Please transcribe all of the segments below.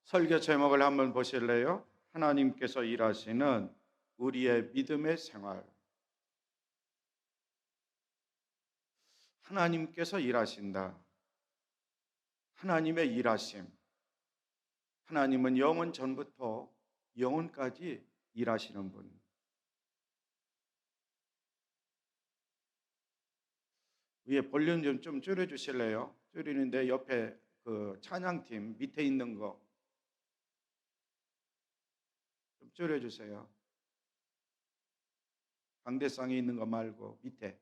설교 제목을 한번 보실래요? 하나님께서 일하시는 우리의 믿음의 생활. 하나님께서 일하신다. 하나님의 일하심. 하나님은 영원 전부터 영원까지 일하시는 분. 위에 볼륨 좀 줄여주실래요? 줄이는데 옆에 그 찬양팀 밑에 있는 거 좀 줄여주세요. 강대상에 있는 거 말고 밑에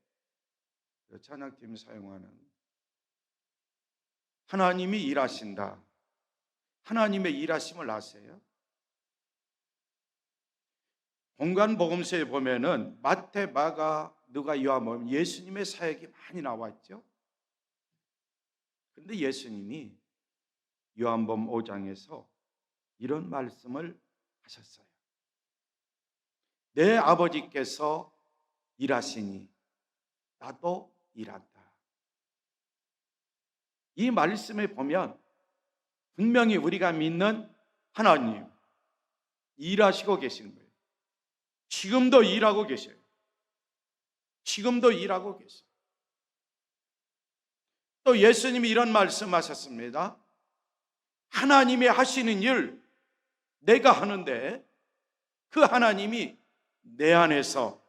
그 찬양팀 사용하는. 하나님이 일하신다. 하나님의 일하심을 아세요? 공간복음서에 보면은 마태, 마가, 누가, 요한복음 예수님의 사역이 많이 나와 있죠. 그런데 예수님이 요한복음 5장에서 이런 말씀을 하셨어요. 내 아버지께서 일하시니 나도 일한다. 이 말씀에 보면 분명히 우리가 믿는 하나님 일하시고 계시는 거예요. 지금도 일하고 계셔요. 지금도 일하고 계세요. 또 예수님이 이런 말씀하셨습니다. 하나님이 하시는 일 내가 하는데 그 하나님이 내 안에서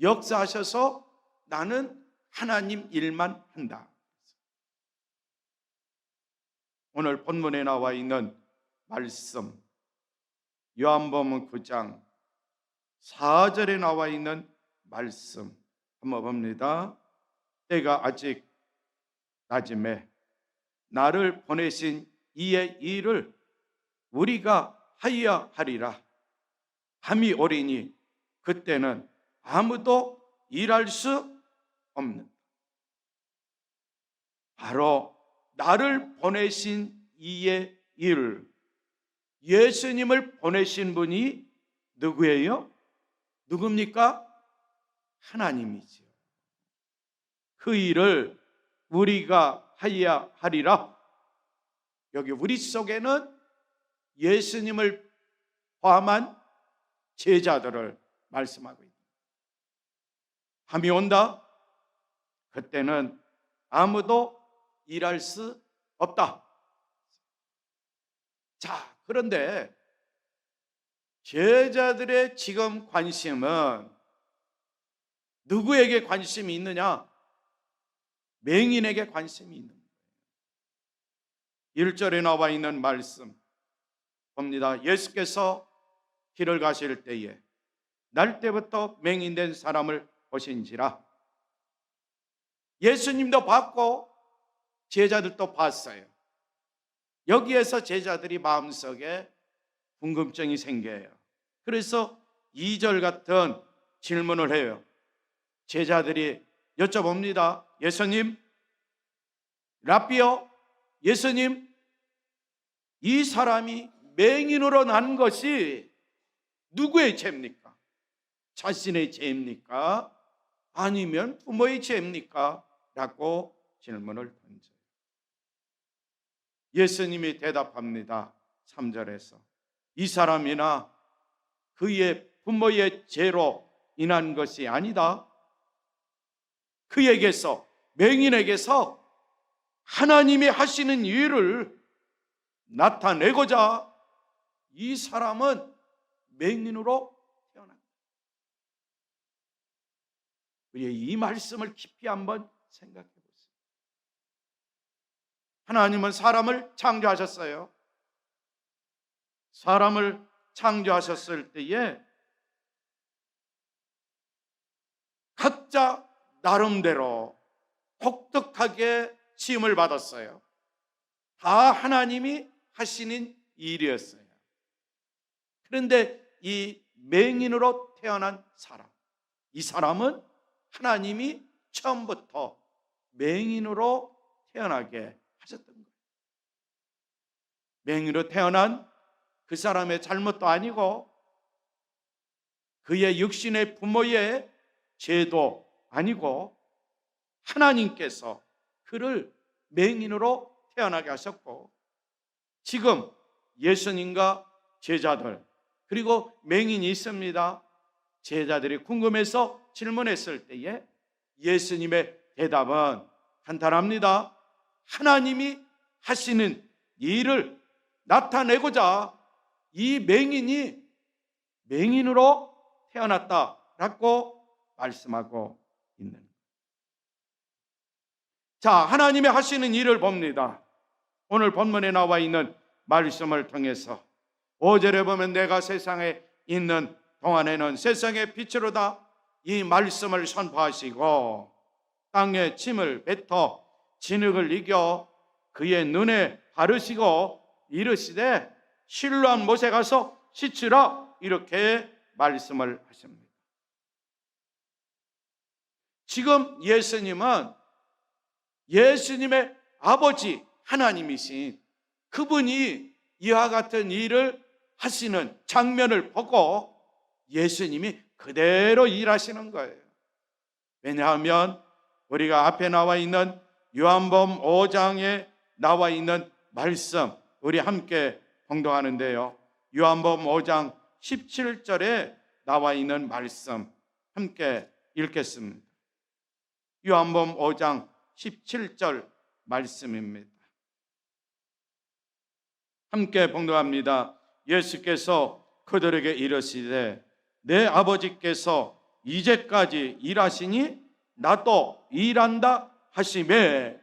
역사하셔서 나는 하나님 일만 한다. 오늘 본문에 나와 있는 말씀 요한복음 9장 4절에 나와 있는 말씀 한번 봅니다. 때가 아직 낮음에 나를 보내신 이의 일을 우리가 하여야 하리라. 밤이 오리니 그때는 아무도 일할 수 없는. 바로 나를 보내신 이의 일, 예수님을 보내신 분이 누구예요? 누굽니까? 하나님이죠. 그 일을 우리가 하여야 하리라. 여기 우리 속에는 예수님을 포함한 제자들을 말씀하고 있다. 밤이 온다. 그때는 아무도 일할 수 없다. 자, 그런데 제자들의 지금 관심은 누구에게 관심이 있느냐? 맹인에게 관심이 있는 거예요. 1절에 나와 있는 말씀 봅니다. 예수께서 길을 가실 때에 날 때부터 맹인된 사람을 보신지라. 예수님도 봤고 제자들도 봤어요. 여기에서 제자들이 마음속에 궁금증이 생겨요. 그래서 2절 같은 질문을 해요. 제자들이 여쭤봅니다. 예수님, 랍비요, 예수님, 이 사람이 맹인으로 난 것이 누구의 죄입니까? 자신의 죄입니까? 아니면 부모의 죄입니까? 라고 질문을 던져요. 예수님이 대답합니다. 3절에서 이 사람이나 그의 부모의 죄로 인한 것이 아니다. 그에게서, 맹인에게서 하나님이 하시는 일을 나타내고자 이 사람은 맹인으로 태어났다. 우리 이 말씀을 깊이 한번 생각해 보세요. 하나님은 사람을 창조하셨어요. 사람을 창조하셨을 때에 각자 나름대로 독특하게 지음을 받았어요. 다 하나님이 하시는 일이었어요. 그런데 이 맹인으로 태어난 사람, 이 사람은 하나님이 처음부터 맹인으로 태어나게 하셨던 거예요. 맹인으로 태어난 그 사람의 잘못도 아니고 그의 육신의 부모의 죄도 아니고 하나님께서 그를 맹인으로 태어나게 하셨고 지금 예수님과 제자들, 그리고 맹인이 있습니다. 제자들이 궁금해서 질문했을 때에 예수님의 대답은 간단합니다. 하나님이 하시는 일을 나타내고자 이 맹인이 맹인으로 태어났다라고 말씀하고 있는 거예요. 자, 하나님이 하시는 일을 봅니다. 오늘 본문에 나와 있는 말씀을 통해서 5절에 보면 내가 세상에 있는 동안에는 세상의 빛으로다 이 말씀을 선포하시고 땅에 침을 뱉어 진흙을 이겨 그의 눈에 바르시고 이르시되 실로한 못에 가서 씻으라 이렇게 말씀을 하십니다. 지금 예수님은 예수님의 아버지 하나님이신 그분이 이와 같은 일을 하시는 장면을 보고 예수님이 그대로 일하시는 거예요. 왜냐하면 우리가 앞에 나와 있는 요한복음 5장에 나와 있는 말씀 우리 함께 봉독하는데요. 요한복음 5장 17절에 나와 있는 말씀 함께 읽겠습니다. 요한복음 5장 17절 말씀입니다. 함께 봉독합니다. 예수께서 그들에게 이르시되 내 아버지께서 이제까지 일하시니 나도 일한다 하시매.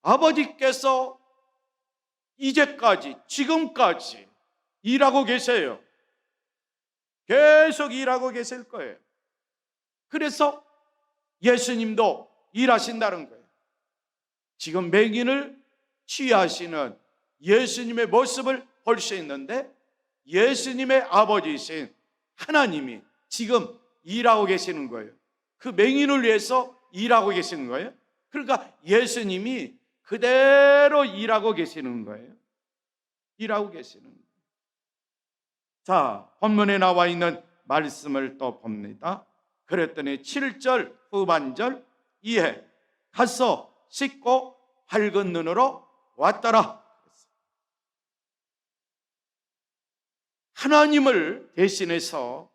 아버지께서 이제까지 지금까지 일하고 계세요. 계속 일하고 계실 거예요. 그래서 예수님도 일하신다는 거예요. 지금 맹인을 치유하시는 예수님의 모습을 볼 수 있는데 예수님의 아버지이신 하나님이 지금 일하고 계시는 거예요. 그 맹인을 위해서 일하고 계시는 거예요. 그러니까 예수님이 그대로 일하고 계시는 거예요. 일하고 계시는 거예요. 자, 본문에 나와 있는 말씀을 또 봅니다. 그랬더니 7절 후반절 이에 가서 씻고 밝은 눈으로 왔더라. 하나님을 대신해서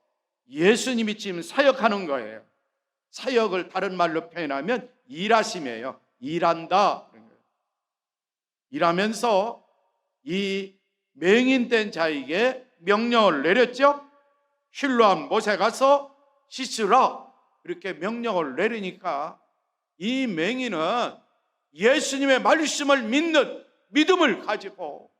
예수님이 지금 사역하는 거예요. 사역을 다른 말로 표현하면 일하심이에요. 일한다. 일하면서 이 맹인된 자에게 명령을 내렸죠. 실로암 못에 가서 씻으라 이렇게 명령을 내리니까 이 맹인은 예수님의 말씀을 믿는 믿음을 가지고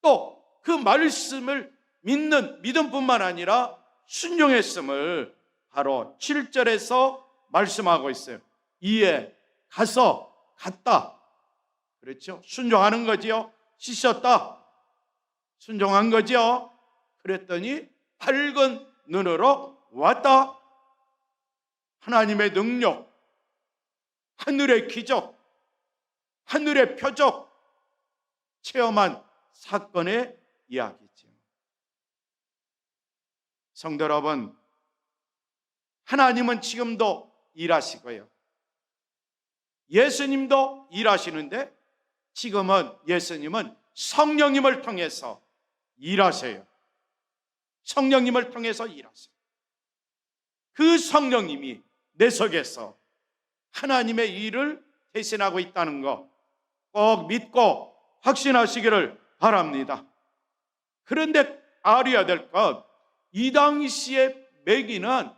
또 그 말씀을 믿는 믿음뿐만 아니라 순종했음을 바로 7절에서 말씀하고 있어요. 이에 가서 갔다. 그렇죠? 순종하는 거지요. 씻었다. 순종한 거죠. 그랬더니 밝은 눈으로 왔다. 하나님의 능력, 하늘의 기적, 하늘의 표적 체험한 사건의 이야기죠. 성도 여러분, 하나님은 지금도 일하시고요. 예수님도 일하시는데 지금은 예수님은 성령님을 통해서 일하세요. 성령님을 통해서 일하세요. 그 성령님이 내 속에서 하나님의 일을 대신하고 있다는 거 꼭 믿고 확신하시기를 바랍니다. 그런데 알아야 될 것, 이 당시의 맹인은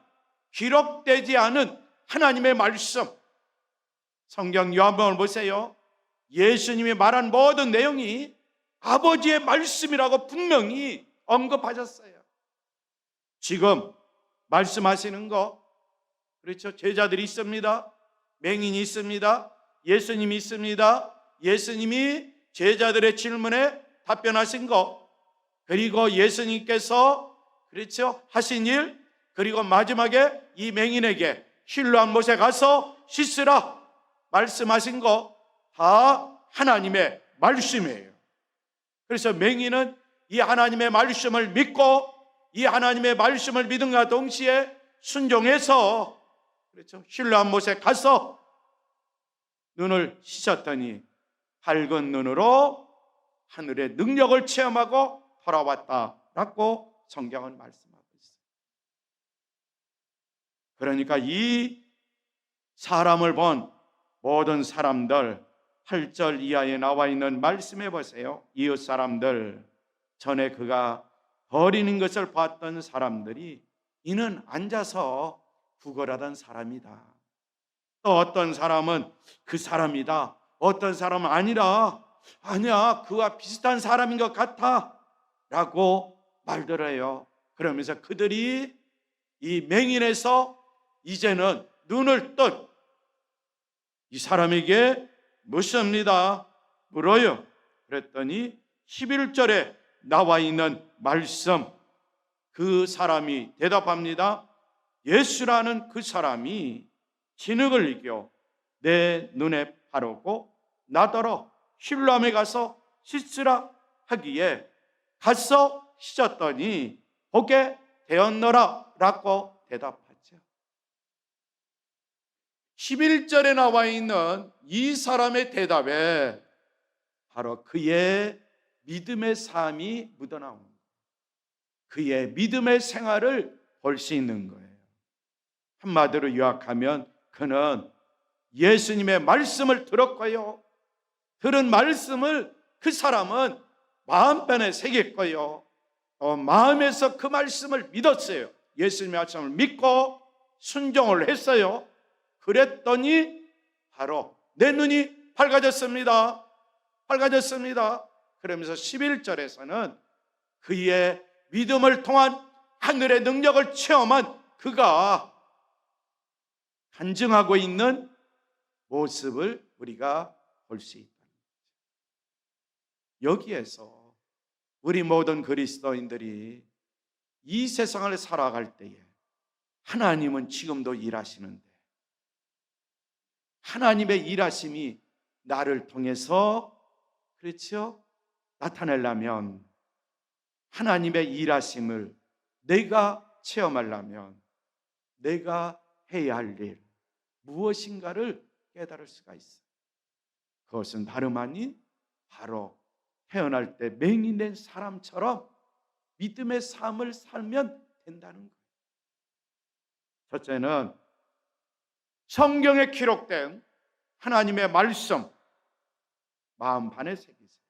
기록되지 않은 하나님의 말씀, 성경 요한복음을 보세요. 예수님이 말한 모든 내용이 아버지의 말씀이라고 분명히 언급하셨어요. 지금 말씀하시는 거, 그렇죠? 제자들이 있습니다. 맹인이 있습니다. 예수님이 있습니다. 예수님이 제자들의 질문에 답변하신 거, 그리고 예수님께서 그렇죠? 하신 일, 그리고 마지막에 이 맹인에게 실로암 못에 가서 씻으라 말씀하신 거 다 하나님의 말씀이에요. 그래서 맹인은 이 하나님의 말씀을 믿고 이 하나님의 말씀을 믿음과 동시에 순종해서 그렇죠? 실로암 못에 가서 눈을 씻었더니 밝은 눈으로 하늘의 능력을 체험하고 돌아왔다라고 성경은 말씀하고 있어요. 그러니까 이 사람을 본 모든 사람들, 8절 이하에 나와 있는 말씀해 보세요. 이웃 사람들, 전에 그가 버리는 것을 봤던 사람들이 이는 앉아서 구걸하던 사람이다. 또 어떤 사람은 그 사람이다, 어떤 사람은 아니야 그와 비슷한 사람인 것 같아 라고 말들 해요. 그러면서 그들이 이 맹인에서 이제는 눈을 뜬 이 사람에게 묻습니다. 물어요. 그랬더니 11절에 나와 있는 말씀, 그 사람이 대답합니다. 예수라는 그 사람이 진흙을 이겨 내 눈에 바르고 나더러 실로암에 가서 씻으라 하기에 가서 씻었더니 보게 되었노라 라고 대답하죠. 11절에 나와 있는 이 사람의 대답에 바로 그의 믿음의 삶이 묻어나옵니다. 그의 믿음의 생활을 볼 수 있는 거예요. 한마디로 요약하면 그는 예수님의 말씀을 들었고요, 들은 말씀을 그 사람은 마음편에 새겼고요, 마음에서 그 말씀을 믿었어요. 예수님의 말씀을 믿고 순종을 했어요. 그랬더니 바로 내 눈이 밝아졌습니다. 그러면서 11절에서는 그의 믿음을 통한 하늘의 능력을 체험한 그가 간증하고 있는 모습을 우리가 볼 수 있다. 여기에서 우리 모든 그리스도인들이 이 세상을 살아갈 때에 하나님은 지금도 일하시는데 하나님의 일하심이 나를 통해서 그렇죠? 나타내려면, 하나님의 일하심을 내가 체험하려면 내가 해야 할 일 무엇인가를 깨달을 수가 있어요. 그것은 다름 아닌 바로 태어날 때 맹인된 사람처럼 믿음의 삶을 살면 된다는 거예요. 첫째는 성경에 기록된 하나님의 말씀 마음판에 새기세요.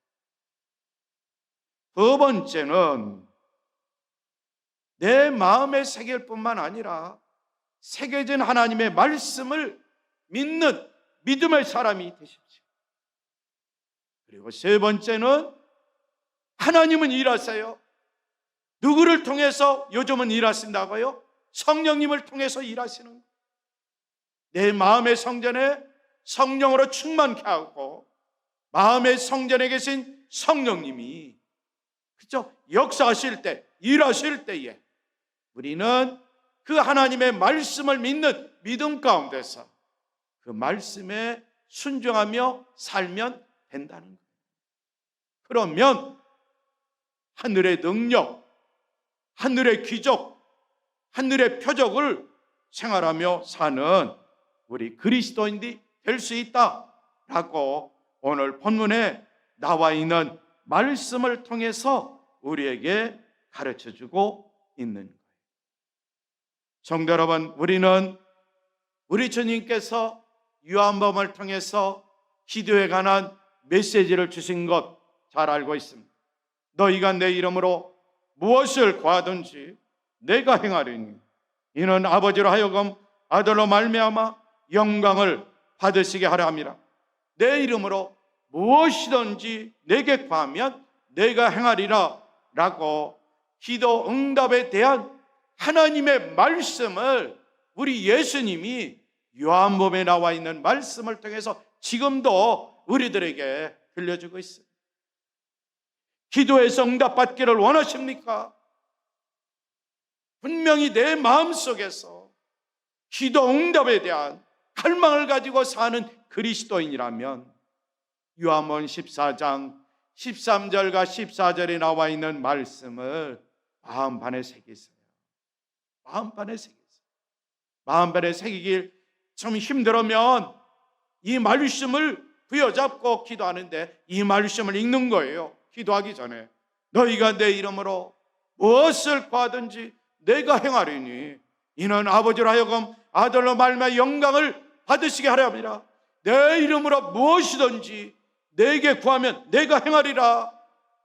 두 번째는 내 마음에 새길 뿐만 아니라 새겨진 하나님의 말씀을 믿는 믿음의 사람이 되십시오. 그리고 세 번째는 하나님은 일하세요. 누구를 통해서 요즘은 일하신다고요? 성령님을 통해서 일하시는 거예요. 내 마음의 성전에 성령으로 충만케 하고 마음의 성전에 계신 성령님이 그죠? 역사하실 때, 일하실 때에 우리는 그 하나님의 말씀을 믿는 믿음 가운데서 그 말씀에 순종하며 살면 된다는 거예요. 그러면 하늘의 능력, 하늘의 기적, 하늘의 표적을 생활하며 사는 우리 그리스도인들이 될 수 있다라고 오늘 본문에 나와 있는 말씀을 통해서 우리에게 가르쳐주고 있는 거예요. 성도 여러분, 우리는 우리 주님께서 요한복음을 통해서 기도에 관한 메시지를 주신 것 잘 알고 있습니다. 너희가 내 이름으로 무엇을 구하든지 내가 행하리니 이는 아버지로 하여금 아들로 말미암아 영광을 받으시게 하려 함이라. 내 이름으로 무엇이든지 내게 구하면 내가 행하리라 라고 기도 응답에 대한 하나님의 말씀을 우리 예수님이 요한복음에 나와 있는 말씀을 통해서 지금도 우리들에게 들려주고 있어요. 기도에서 응답받기를 원하십니까? 분명히 내 마음속에서 기도 응답에 대한 갈망을 가지고 사는 그리스도인이라면 요한복음 14장 13절과 14절에 나와 있는 말씀을 마음판에 새기세요. 마음판에 새기세요. 마음판에 새기길 좀 힘들면 이 말씀을 부여잡고 기도하는데 이 말씀을 읽는 거예요. 기도하기 전에 너희가 내 이름으로 무엇을 구하든지 내가 행하리니 이는 아버지로 하여금 아들로 말미암아 영광을 받으시게 하려 함이라. 내 이름으로 무엇이든지 내게 구하면 내가 행하리라.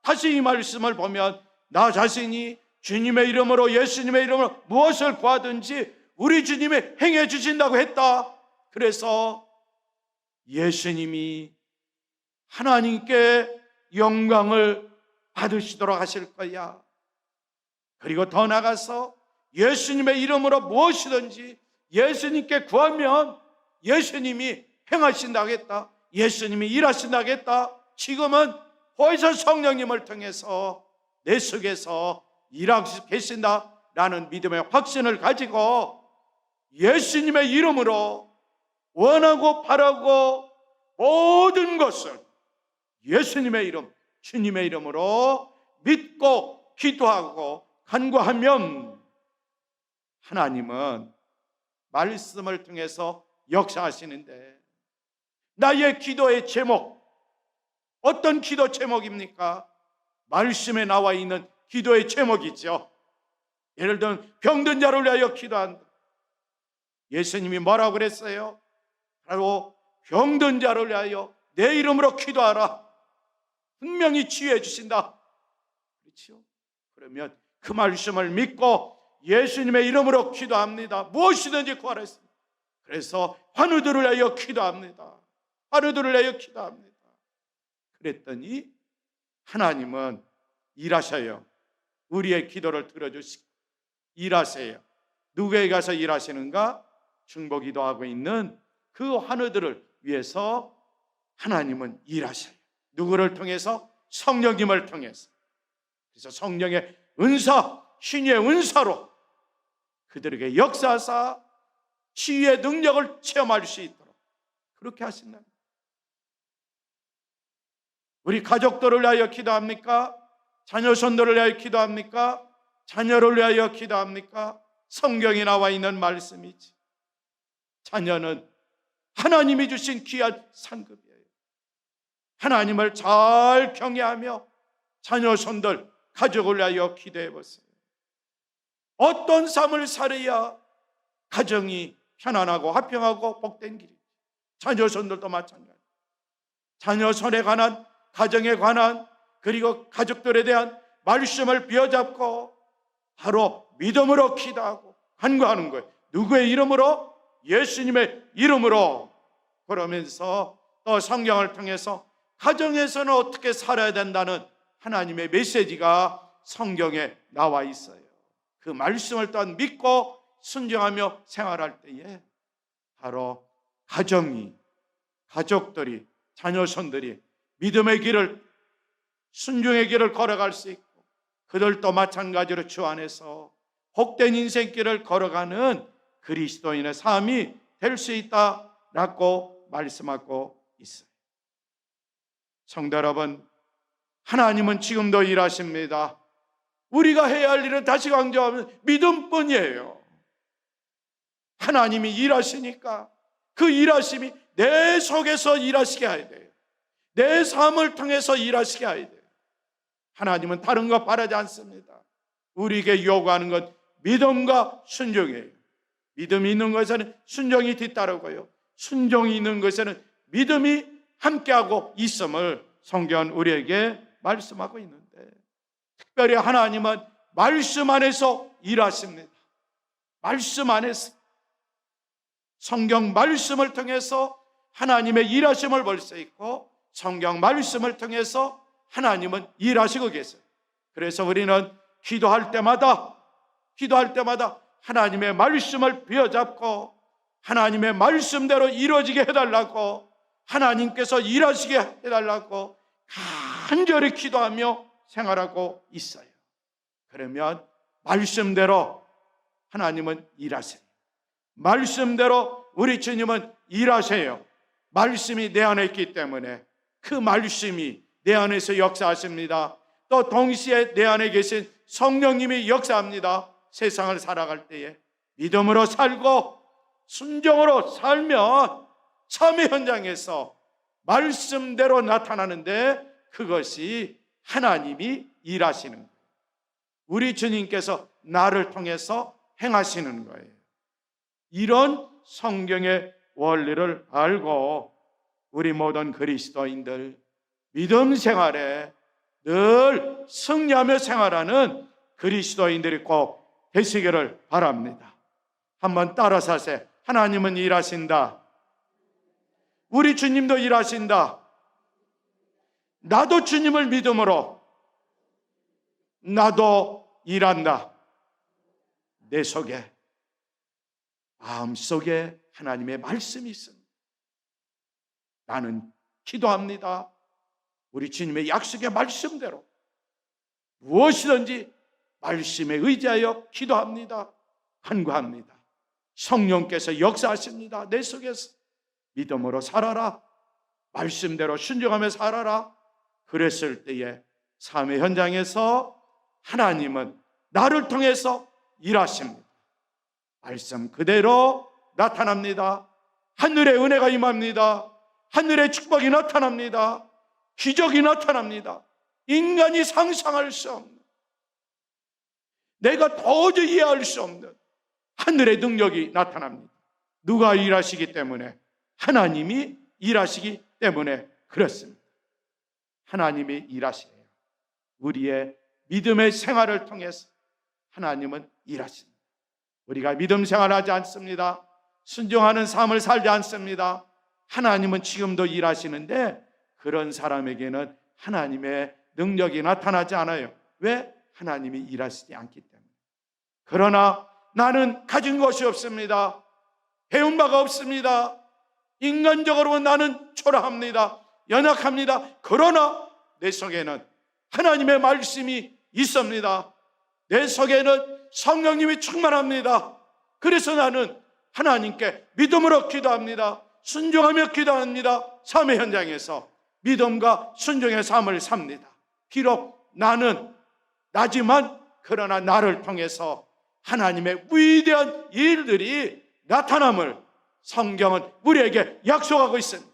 다시 이 말씀을 보면 나 자신이 주님의 이름으로, 예수님의 이름으로 무엇을 구하든지 우리 주님이 행해 주신다고 했다. 그래서 예수님이 하나님께 영광을 받으시도록 하실 거야. 그리고 더 나아가서 예수님의 이름으로 무엇이든지 예수님께 구하면 예수님이 행하신다고 했다. 예수님이 일하신다고 했다. 지금은 보혜사 성령님을 통해서 내 속에서 일하고 계신다라는 믿음의 확신을 가지고 예수님의 이름으로 원하고 바라고 모든 것을 예수님의 이름, 주님의 이름으로 믿고 기도하고 간구하면 하나님은 말씀을 통해서 역사하시는데, 나의 기도의 제목, 어떤 기도 제목입니까? 말씀에 나와 있는 기도의 제목이죠. 예를 들면 병든 자를 위하여 기도한다. 예수님이 뭐라고 그랬어요? 바로 병든 자를 위하여 내 이름으로 기도하라. 분명히 치유해 주신다. 그렇죠? 그러면 그 말씀을 믿고 예수님의 이름으로 기도합니다. 무엇이든지 구하라 했습니다. 그래서 환우들을 위하여 기도합니다. 환우들을 위하여 기도합니다. 그랬더니 하나님은 일하셔요. 우리의 기도를 들어주시고 일하세요. 누구에게 가서 일하시는가? 중보기도하고 있는 그 환우들을 위해서 하나님은 일하셔요. 누구를 통해서? 성령님을 통해서. 그래서 성령의 은사, 신의 은사로 그들에게 역사하사 치유의 능력을 체험할 수 있도록 그렇게 하신다. 우리 가족들을 위하여 기도합니까? 자녀손들을 위하여 기도합니까? 자녀를 위하여 기도합니까? 성경에 나와 있는 말씀이지. 자녀는 하나님이 주신 귀한 상급이에요. 하나님을 잘 경외하며 자녀손들, 가족을 위하여 기도해 보세요. 어떤 삶을 살아야 가정이 편안하고 화평하고 복된 길이죠. 자녀손들도 마찬가지. 자녀손에 관한, 가정에 관한, 그리고 가족들에 대한 말씀을 비워잡고 바로 믿음으로 기도하고 간구하는 거예요. 누구의 이름으로? 예수님의 이름으로. 그러면서 또 성경을 통해서 가정에서는 어떻게 살아야 된다는 하나님의 메시지가 성경에 나와 있어요. 그 말씀을 또한 믿고 순종하며 생활할 때에 바로 가족들이, 자녀손들이 믿음의 길을, 순종의 길을 걸어갈 수 있고 그들도 마찬가지로 주 안에서 복된 인생길을 걸어가는 그리스도인의 삶이 될 수 있다라고 말씀하고 있어요. 성도 여러분, 하나님은 지금도 일하십니다. 우리가 해야 할 일은 다시 강조하면 믿음뿐이에요. 하나님이 일하시니까 그 일하심이 내 속에서 일하시게 해야 돼요. 내 삶을 통해서 일하시게 해야 돼요. 하나님은 다른 거 바라지 않습니다. 우리에게 요구하는 것 믿음과 순종이에요. 믿음이 있는 것에는 순종이 뒤따르고요, 순종이 있는 것에는 믿음이 함께하고 있음을 성경은 우리에게 말씀하고 있는데, 특별히 하나님은 말씀 안에서 일하십니다. 말씀 안에서, 성경 말씀을 통해서 하나님의 일하심을 볼 수 있고 성경 말씀을 통해서 하나님은 일하시고 계세요. 그래서 우리는 기도할 때마다 하나님의 말씀을 비워잡고 하나님의 말씀대로 이루어지게 해달라고, 하나님께서 일하시게 해달라고 간절히 기도하며 생활하고 있어요. 그러면 말씀대로 하나님은 일하세요. 말씀대로 우리 주님은 일하세요. 말씀이 내 안에 있기 때문에 그 말씀이 내 안에서 역사하십니다. 또 동시에 내 안에 계신 성령님이 역사합니다. 세상을 살아갈 때에 믿음으로 살고 순종으로 살면 삶의 현장에서 말씀대로 나타나는데 그것이 하나님이 일하시는 거예요. 우리 주님께서 나를 통해서 행하시는 거예요. 이런 성경의 원리를 알고 우리 모든 그리스도인들 믿음 생활에 늘 승리하며 생활하는 그리스도인들이 꼭 되시기를 바랍니다. 한번 따라서 하세요. 하나님은 일하신다. 우리 주님도 일하신다. 나도 주님을 믿음으로 나도 일한다. 내 속에, 마음속에 하나님의 말씀이 있습니다. 나는 기도합니다. 우리 주님의 약속의 말씀대로 무엇이든지 말씀에 의지하여 기도합니다. 간구합니다. 성령께서 역사하십니다. 내 속에서 믿음으로 살아라. 말씀대로 순종하며 살아라. 그랬을 때에 삶의 현장에서 하나님은 나를 통해서 일하십니다. 말씀 그대로 나타납니다. 하늘의 은혜가 임합니다. 하늘의 축복이 나타납니다. 기적이 나타납니다. 인간이 상상할 수 없는, 내가 도저히 이해할 수 없는 하늘의 능력이 나타납니다. 누가 일하시기 때문에? 하나님이 일하시기 때문에 그렇습니다. 하나님이 일하시네요. 우리의 믿음의 생활을 통해서 하나님은 일하십니다. 우리가 믿음 생활하지 않습니다. 순종하는 삶을 살지 않습니다. 하나님은 지금도 일하시는데 그런 사람에게는 하나님의 능력이 나타나지 않아요. 왜? 하나님이 일하시지 않기 때문에. 그러나 나는 가진 것이 없습니다. 배운 바가 없습니다. 인간적으로 나는 초라합니다. 연약합니다. 그러나 내 속에는 하나님의 말씀이 있습니다. 내 속에는 성령님이 충만합니다. 그래서 나는 하나님께 믿음으로 기도합니다. 순종하며 기도합니다. 삶의 현장에서 믿음과 순종의 삶을 삽니다. 비록 나는 나지만 그러나 나를 통해서 하나님의 위대한 일들이 나타남을 성경은 우리에게 약속하고 있습니다.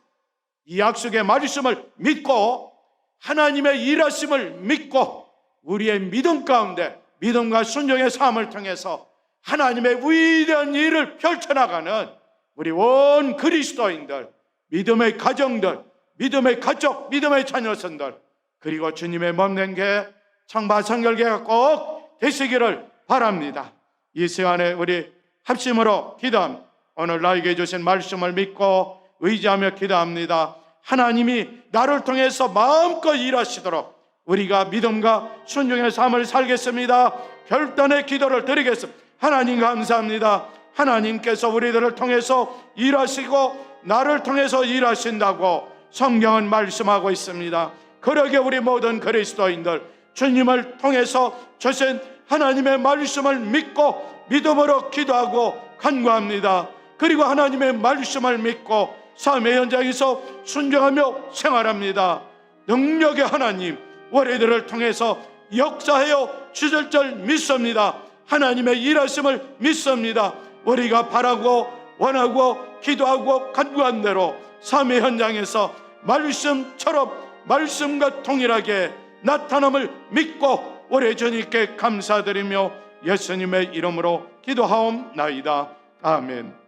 이 약속의 말씀을 믿고 하나님의 일하심을 믿고 우리의 믿음 가운데 믿음과 순종의 삶을 통해서 하나님의 위대한 일을 펼쳐나가는 우리 온 그리스도인들, 믿음의 가정들, 믿음의 가족, 믿음의 자녀선들, 그리고 주님의 몸된 게 청바 성결계가 꼭 되시기를 바랍니다. 이 시간에 우리 합심으로 기도합니다. 오늘 나에게 주신 말씀을 믿고 의지하며 기도합니다. 하나님이 나를 통해서 마음껏 일하시도록 우리가 믿음과 순종의 삶을 살겠습니다. 결단의 기도를 드리겠습니다. 하나님 감사합니다. 하나님께서 우리들을 통해서 일하시고 나를 통해서 일하신다고 성경은 말씀하고 있습니다. 그러게 우리 모든 그리스도인들 주님을 통해서 주신 하나님의 말씀을 믿고 믿음으로 기도하고 간구합니다. 그리고 하나님의 말씀을 믿고 삶의 현장에서 순종하며 생활합니다. 능력의 하나님 우리들을 통해서 역사하여 주실 줄 믿습니다. 하나님의 일하심을 믿습니다. 우리가 바라고 원하고 기도하고 간구한 대로 삶의 현장에서 말씀처럼 말씀과 동일하게 나타남을 믿고 우리 주님께 감사드리며 예수님의 이름으로 기도하옵나이다. 아멘.